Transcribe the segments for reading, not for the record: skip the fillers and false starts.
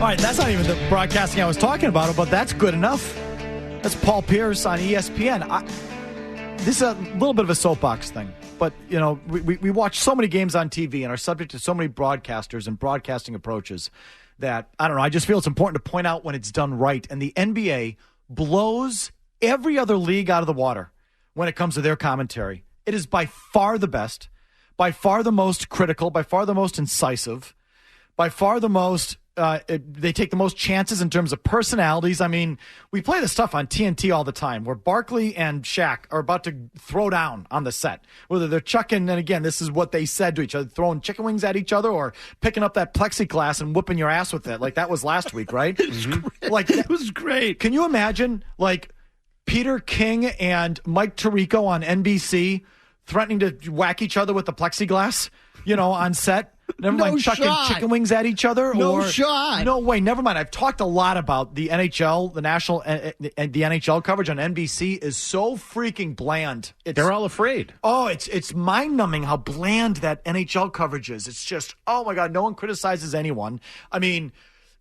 right, that's not even the broadcasting I was talking about, but that's good enough. That's Paul Pierce on ESPN. This is a little bit of a soapbox thing, but, you know, we watch so many games on TV and are subject to so many broadcasters and broadcasting approaches that, I don't know, I just feel it's important to point out when it's done right. And the NBA blows every other league out of the water when it comes to their commentary. It is by far the best, by far the most critical, by far the most incisive, by far the most, they take the most chances in terms of personalities. I mean, we play this stuff on TNT all the time where Barkley and Shaq are about to throw down on the set. Whether they're chucking, and again, this is what they said to each other, throwing chicken wings at each other or picking up that plexiglass and whipping your ass with it. Like that was last week, right? Like it was great. Can you imagine, like, Peter King and Mike Tirico on NBC threatening to whack each other with the plexiglass, you know, on set? Never mind chucking chicken wings at each other. No shot. No way. Never mind. I've talked a lot about the NHL, the national, and the NHL coverage on NBC is so freaking bland. They're all afraid. Oh, it's mind-numbing how bland that NHL coverage is. It's just, oh my God, no one criticizes anyone. I mean,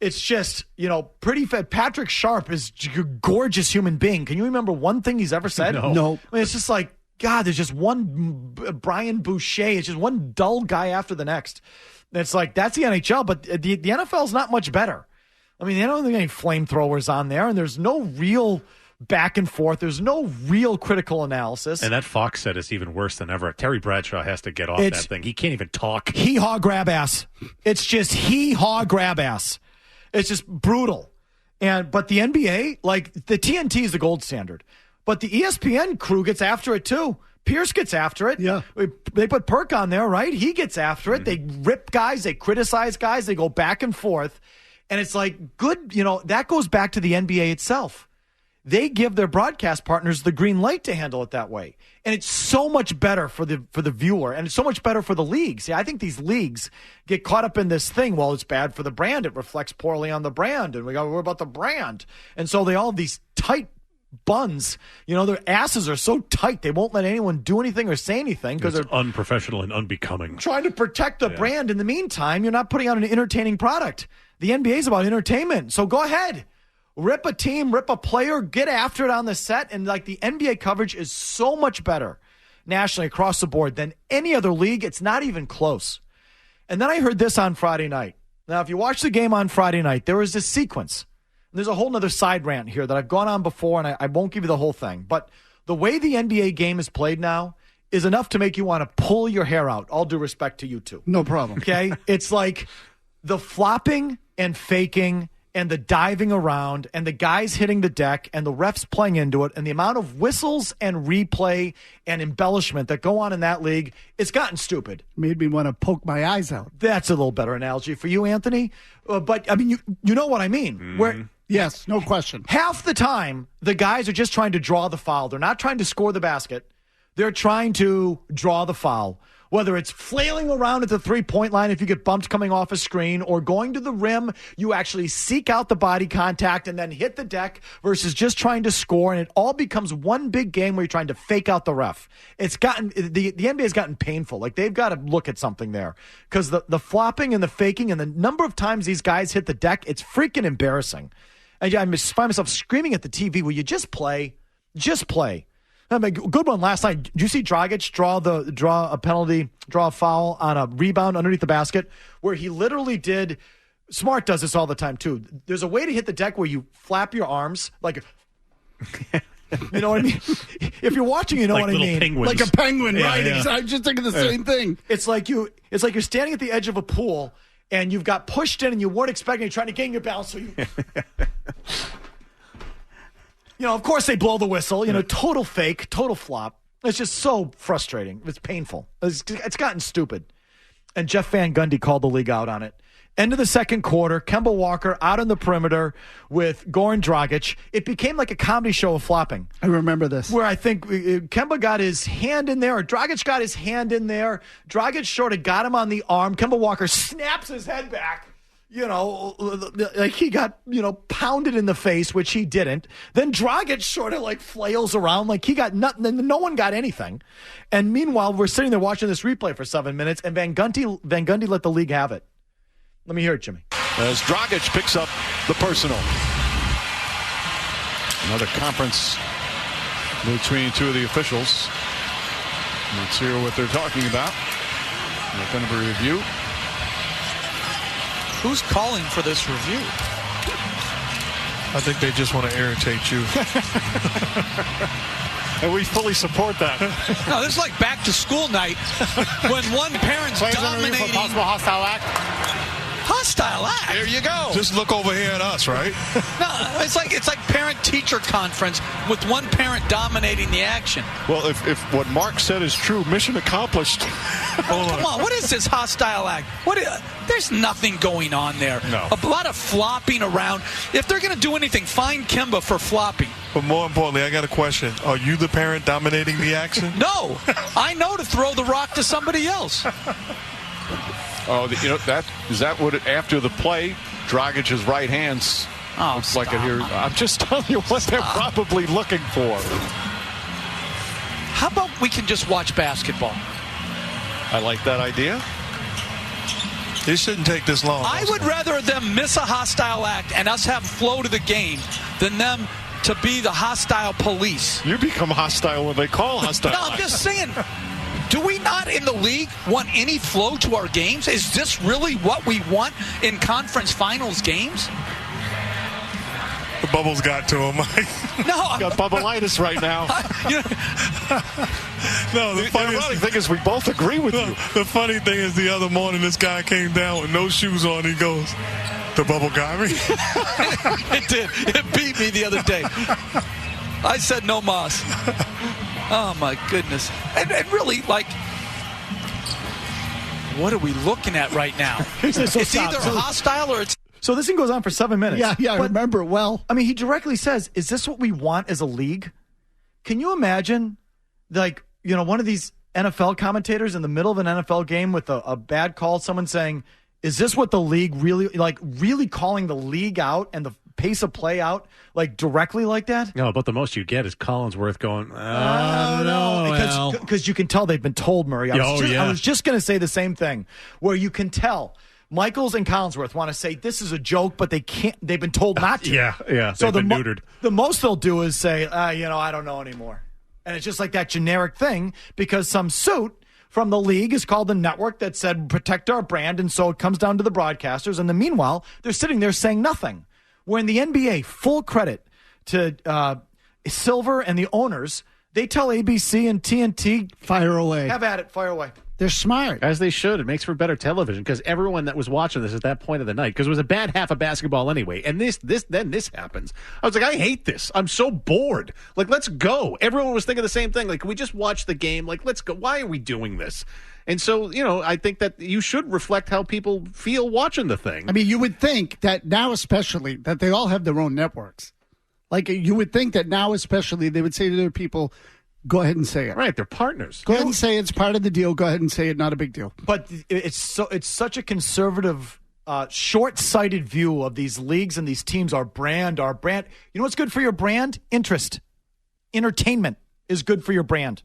it's just, you know, pretty fat. Patrick Sharp is a gorgeous human being. Can you remember one thing he's ever said? No. I mean, it's just like, God, there's just one Brian Boucher. It's just one dull guy after the next. It's like, that's the NHL, but the NFL is not much better. I mean, they don't have any flamethrowers on there, and there's no real back and forth. There's no real critical analysis. And that Fox set is even worse than ever. Terry Bradshaw has to get off that thing. He can't even talk. Hee-haw grab ass. It's just hee-haw grab ass. It's just brutal. But the NBA, like, the TNT is the gold standard. But the ESPN crew gets after it, too. Pierce gets after it. Yeah. They put Perk on there, right? He gets after it. They rip guys. They criticize guys. They go back and forth. And it's like, good, you know, that goes back to the NBA itself. They give their broadcast partners the green light to handle it that way. And it's so much better for the viewer, and it's so much better for the leagues. See, I think these leagues get caught up in this thing. Well, it's bad for the brand. It reflects poorly on the brand, and we got to worry about the brand. And so they all have these tight buns, you know, their asses are so tight they won't let anyone do anything or say anything because they're unprofessional and unbecoming. Trying to protect the brand. In the meantime, you're not putting out an entertaining product. The NBA is about entertainment, so go ahead, rip a team, rip a player, get after it on the set. And like, the NBA coverage is so much better nationally across the board than any other league. It's not even close. And then I heard this on Friday night. Now, if you watch the game on Friday night, there was this sequence. There's a whole nother side rant here that I've gone on before, and I won't give you the whole thing. But the way the NBA game is played now is enough to make you want to pull your hair out. All due respect to you two. No problem. Okay? It's like the flopping and faking and the diving around and the guys hitting the deck and the refs playing into it and the amount of whistles and replay and embellishment that go on in that league, it's gotten stupid. Made me want to poke my eyes out. That's a little better analogy for you, Anthony. But, I mean, you know what I mean. Where yes, no question. half the time, the guys are just trying to draw the foul. They're not trying to score the basket. They're trying to draw the foul. Whether it's flailing around at the three-point line if you get bumped coming off a screen, or going to the rim, you actually seek out the body contact and then hit the deck versus just trying to score. And it all becomes one big game where you're trying to fake out the ref. It's gotten the NBA has gotten painful. Like, they've got to look at something there, because the flopping and the faking and the number of times these guys hit the deck, it's freaking embarrassing. And I find myself screaming at the TV, will you just play? Just play. I mean, good one last night. Did you see Dragic draw a foul on a rebound underneath the basket where he literally did? Smart does this all the time too. There's a way to hit the deck where you flap your arms like, you know what I mean? If you're watching, you know like what I mean. Penguins. Like a penguin, Yeah, right? yeah. I'm just thinking the same thing. It's like you're standing at the edge of a pool and you've got pushed in and you weren't expecting. You're trying to gain your balance, so you. You know, of course they blow the whistle. You know, total fake, total flop. It's just so frustrating. It's painful. It's gotten stupid. And Jeff Van Gundy called the league out on it. End of the second quarter, Kemba Walker out on the perimeter with Goran Dragic. It became like a comedy show of flopping. I remember this. Where I think Kemba got his hand in there, or Dragic got his hand in there. Dragic sort of got him on the arm. Kemba Walker snaps his head back. You know, like he got, pounded in the face, which he didn't. Then Dragic sort of like flails around like he got nothing, and no one got anything. And meanwhile, we're sitting there watching this replay for 7 minutes, and Van Gundy let the league have it. Let me hear it, Jimmy. as Dragic picks up the personal. Another conference between two of the officials. Let's hear what they're talking about. They're going to review. Who's calling for this review? I think they just want to irritate you. And we fully support that. No, this is like back to school night when one parent's dominating. Possible hostile act. Hostile act? There you go. Just look over here at us, right? No, it's like parent-teacher conference with one parent dominating the action. Well, if what Mark said is true, mission accomplished. Come on, what is this hostile act? There's nothing going on there. No. A lot of flopping around. If they're going to do anything, find Kemba for flopping. But more importantly, I got a question. Are you the parent dominating the action? No. I know to throw the rock to somebody else. Oh, is that what after the play, Dragic's right hands looks like it here. I'm just telling you what they're probably looking for. How about we can just watch basketball? I like that idea. It shouldn't take this long. I would rather them miss a hostile act and us have flow to the game than them to be the hostile police. You become hostile when they call hostile. No, I'm just saying. Do we not in the league want any flow to our games? Is this really what we want in conference finals games? The bubbles got to him, Mike. No, I'm got bubbleitis right now. No, the funny thing is we both agree with you. The funny thing is the other morning this guy came down with no shoes on. He goes, the bubble got me. It did. It beat me the other day. I said no mas. Oh, my goodness. And really, what are we looking at right now? It's either hostile or it's... So this thing goes on for 7 minutes. Yeah, I remember it well. I mean, he directly says, is this what we want as a league? Can you imagine, one of these NFL commentators in the middle of an NFL game with a bad call, someone saying, is this what the league really calling the league out and the pace of play out directly like that? No, but the most you get is Collinsworth going, no. Because you can tell they've been told, Murray. I was just going to say the same thing, where you can tell Michaels and Collinsworth want to say this is a joke, but they can't. They've been told not to. Yeah. So they've been neutered. The most they'll do is say, I don't know anymore. And it's just like that generic thing because some suit from the league is called the network that said protect our brand, and so it comes down to the broadcasters. And meanwhile, they're sitting there saying nothing. Where in the NBA, full credit to Silver and the owners, they tell ABC and TNT, fire away. Have at it, fire away. They're smart. As they should. It makes for better television because everyone that was watching this at that point of the night, because it was a bad half of basketball anyway, and then this happens. I was like, I hate this. I'm so bored. Let's go. Everyone was thinking the same thing. Can we just watch the game? Let's go. Why are we doing this? And so, I think that you should reflect how people feel watching the thing. I mean, you would think that now especially that they all have their own networks. You would think that now especially they would say to their people, go ahead and say it. Right, they're partners. Go ahead and say it's part of the deal. Go ahead and say it. Not a big deal. But it's such a conservative, short-sighted view of these leagues and these teams. Our brand. You know what's good for your brand? Interest. Entertainment is good for your brand.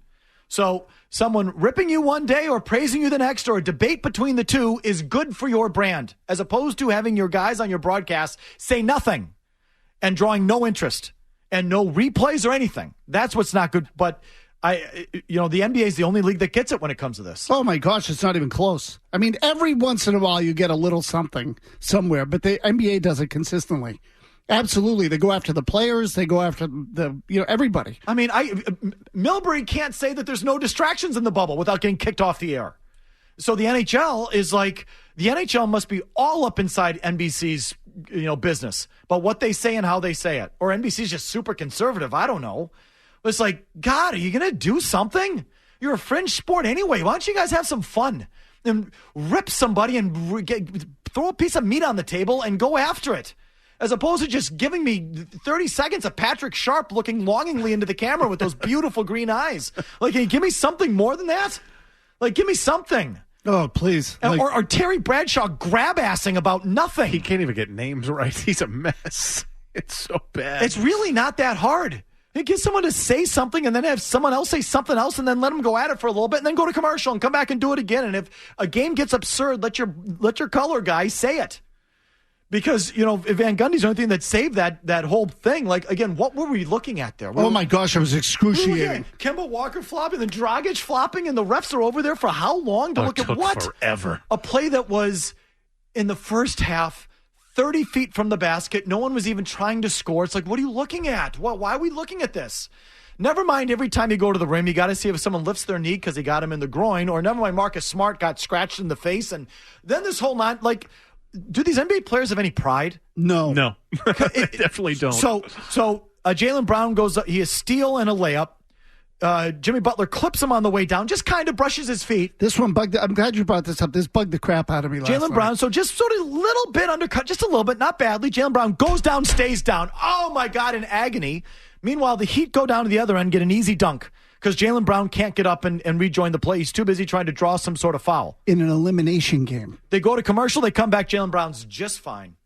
So someone ripping you one day or praising you the next or a debate between the two is good for your brand, as opposed to having your guys on your broadcast say nothing and drawing no interest and no replays or anything. That's what's not good. But the NBA is the only league that gets it when it comes to this. Oh my gosh, it's not even close. I mean, every once in a while you get a little something somewhere, but the NBA does it consistently. Absolutely. They go after the players. They go after everybody. I mean, Milbury can't say that there's no distractions in the bubble without getting kicked off the air. So the NHL is the NHL must be all up inside NBC's, business, but what they say and how they say it. Or NBC's just super conservative. I don't know. It's God, are you going to do something? You're a fringe sport anyway. Why don't you guys have some fun and rip somebody and throw a piece of meat on the table and go after it? As opposed to just giving me 30 seconds of Patrick Sharp looking longingly into the camera with those beautiful green eyes. Can you give me something more than that? Give me something. Oh, please. Or Terry Bradshaw grab-assing about nothing. He can't even get names right. He's a mess. It's so bad. It's really not that hard. You get someone to say something and then have someone else say something else and then let them go at it for a little bit and then go to commercial and come back and do it again. And if a game gets absurd, let your color guy say it. Because, Van Gundy's the only thing that saved that whole thing. Like, again, what were we looking at there? Oh, my gosh, it was excruciating. Kemba Walker flopping, then Dragic flopping, and the refs are over there for how long to look at what? Forever. A play that was, in the first half, 30 feet from the basket. No one was even trying to score. It's like, what are you looking at? Why are we looking at this? Never mind, every time you go to the rim, you got to see if someone lifts their knee because he got him in the groin, or never mind, Marcus Smart got scratched in the face. And then this whole night, do these NBA players have any pride? No. They definitely don't. So Jaylen Brown goes up. He has steal and a layup. Jimmy Butler clips him on the way down, just kind of brushes his feet. This one bugged. I'm glad you brought this up. This bugged the crap out of me last night. Jaylen Brown, so just sort of a little bit undercut, just a little bit, not badly. Jaylen Brown goes down, stays down. Oh, my God, in agony. Meanwhile, the Heat go down to the other end, get an easy dunk because Jaylen Brown can't get up and rejoin the play. He's too busy trying to draw some sort of foul. In an elimination game. They go to commercial. They come back. Jaylen Brown's just fine.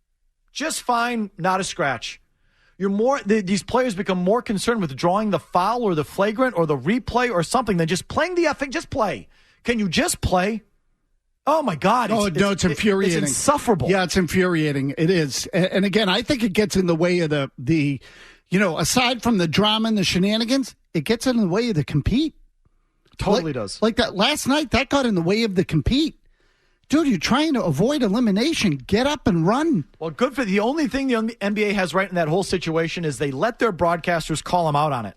Just fine, not a scratch. These players become more concerned with drawing the foul or the flagrant or the replay or something than just playing the effing. Just play. Can you just play? Oh, my God. It's infuriating. It's insufferable. Yeah, it's infuriating. It is. And again, I think it gets in the way of the aside from the drama and the shenanigans, it gets in the way of the compete. Totally does. Like that last night, that got in the way of the compete. Dude, you're trying to avoid elimination. Get up and run. Well, good for the only thing the NBA has right in that whole situation is they let their broadcasters call them out on it,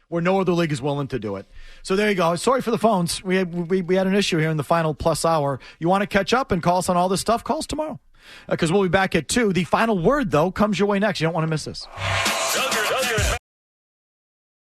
where no other league is willing to do it. So there you go. Sorry for the phones. We had an issue here in the final plus hour. You want to catch up and call us on all this stuff? Call us tomorrow because we'll be back at 2. The final word, though, comes your way next. You don't want to miss this. Felger